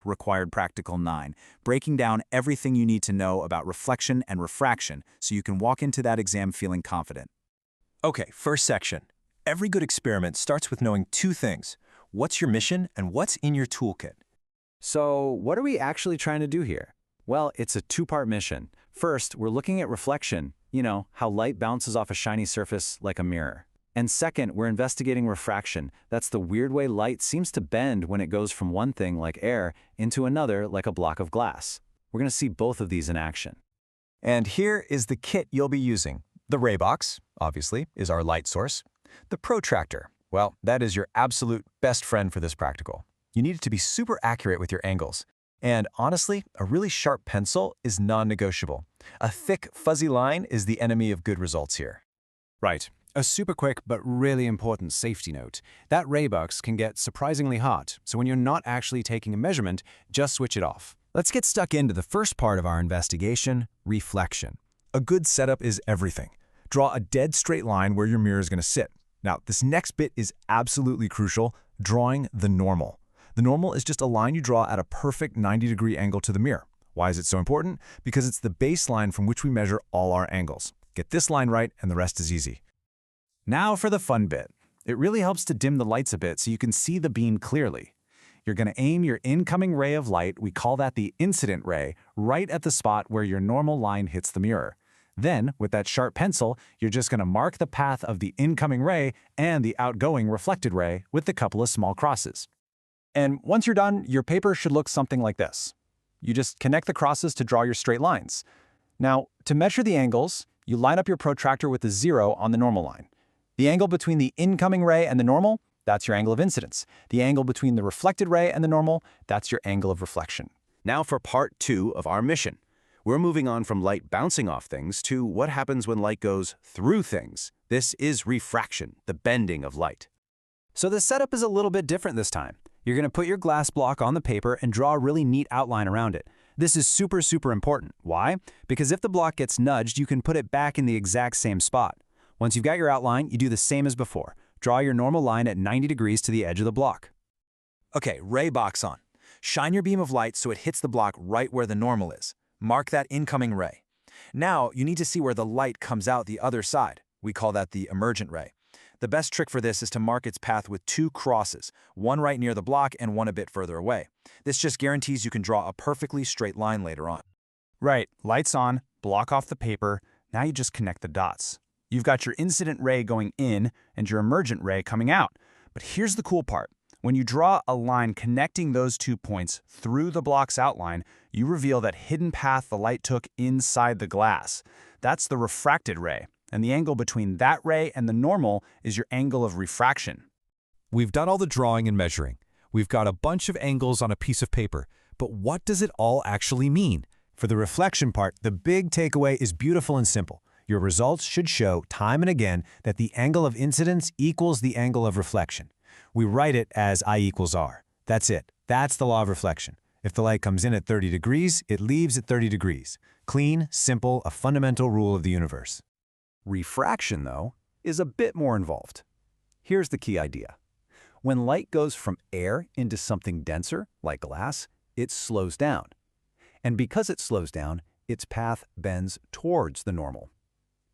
Required Practical 9, breaking down everything you need to know about reflection and refraction so you can walk into that exam feeling confident. Okay, first section. Every good experiment starts with knowing two things. What's your mission and what's in your toolkit? So, what are we actually trying to do here? Well, it's a two-part mission. First, we're looking at reflection, how light bounces off a shiny surface like a mirror. And second, we're investigating refraction. That's the weird way light seems to bend when it goes from one thing, like air, into another, like a block of glass. We're going to see both of these in action. And here is the kit you'll be using. The ray box, obviously, is our light source. The protractor, well, that is your absolute best friend for this practical. You need it to be super accurate with your angles. And honestly, a really sharp pencil is non-negotiable. A thick, fuzzy line is the enemy of good results here. Right. A super quick but really important safety note. That ray box can get surprisingly hot, so when you're not actually taking a measurement, just switch it off. Let's get stuck into the first part of our investigation, reflection. A good setup is everything. Draw a dead straight line where your mirror is going to sit. Now, this next bit is absolutely crucial, drawing the normal. The normal is just a line you draw at a perfect 90-degree angle to the mirror. Why is it so important? Because it's the baseline from which we measure all our angles. Get this line right and the rest is easy. Now for the fun bit. It really helps to dim the lights a bit so you can see the beam clearly. You're going to aim your incoming ray of light, we call that the incident ray, right at the spot where your normal line hits the mirror. Then, with that sharp pencil, you're just going to mark the path of the incoming ray and the outgoing reflected ray with a couple of small crosses. And once you're done, your paper should look something like this. You just connect the crosses to draw your straight lines. Now, to measure the angles, you line up your protractor with the 0 on the normal line. The angle between the incoming ray and the normal, that's your angle of incidence. The angle between the reflected ray and the normal, that's your angle of reflection. Now for part 2 of our mission. We're moving on from light bouncing off things to what happens when light goes through things. This is refraction, the bending of light. So the setup is a little bit different this time. You're going to put your glass block on the paper and draw a really neat outline around it. This is super, super important. Why? Because if the block gets nudged, you can put it back in the exact same spot. Once you've got your outline, you do the same as before. Draw your normal line at 90 degrees to the edge of the block. Okay, ray box on. Shine your beam of light so it hits the block right where the normal is. Mark that incoming ray. Now, you need to see where the light comes out the other side. We call that the emergent ray. The best trick for this is to mark its path with 2 crosses, one right near the block and one a bit further away. This just guarantees you can draw a perfectly straight line later on. Right, lights on, block off the paper, now you just connect the dots. You've got your incident ray going in and your emergent ray coming out. But here's the cool part. When you draw a line connecting those 2 points through the block's outline, you reveal that hidden path the light took inside the glass. That's the refracted ray, and the angle between that ray and the normal is your angle of refraction. We've done all the drawing and measuring. We've got a bunch of angles on a piece of paper, but what does it all actually mean? For the reflection part, the big takeaway is beautiful and simple. Your results should show time and again that the angle of incidence equals the angle of reflection. We write it as I equals R. That's it. That's the law of reflection. If the light comes in at 30 degrees, it leaves at 30 degrees. Clean, simple, a fundamental rule of the universe. Refraction, though, is a bit more involved. Here's the key idea. When light goes from air into something denser, like glass, it slows down. And because it slows down, its path bends towards the normal.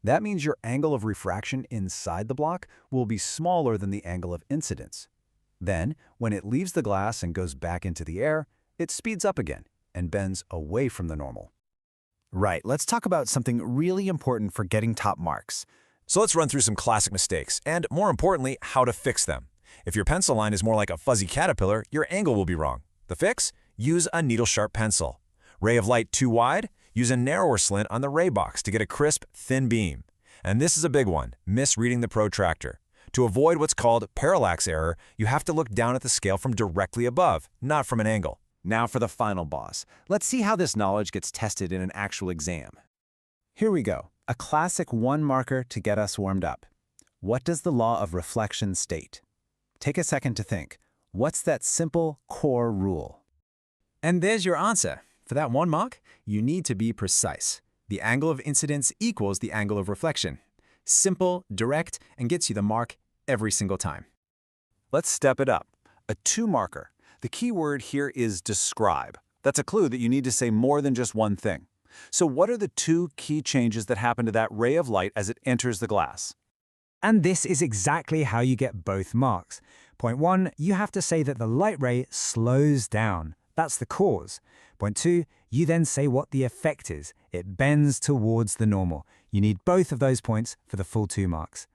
That means your angle of refraction inside the block will be smaller than the angle of incidence. Then, when it leaves the glass and goes back into the air, it speeds up again and bends away from the normal. Right, let's talk about something really important for getting top marks. So let's run through some classic mistakes, and more importantly, how to fix them. If your pencil line is more like a fuzzy caterpillar, your angle will be wrong. The fix? Use a needle-sharp pencil. Ray of light too wide? Use a narrower slit on the ray box to get a crisp, thin beam. And this is a big one, misreading the protractor. To avoid what's called parallax error, you have to look down at the scale from directly above, not from an angle. Now for the final boss. Let's see how this knowledge gets tested in an actual exam. Here we go, a classic one marker to get us warmed up. What does the law of reflection state? Take a second to think. What's that simple core rule? And there's your answer. For that 1 mark, you need to be precise. The angle of incidence equals the angle of reflection. Simple, direct, and gets you the mark every single time. Let's step it up. A 2 marker. The key word here is describe. That's a clue that you need to say more than just one thing. So what are the two key changes that happen to that ray of light as it enters the glass? And this is exactly how you get both marks. Point 1, you have to say that the light ray slows down. That's the cause. Point 2, you then say what the effect is. It bends towards the normal. You need both of those points for the full 2 marks.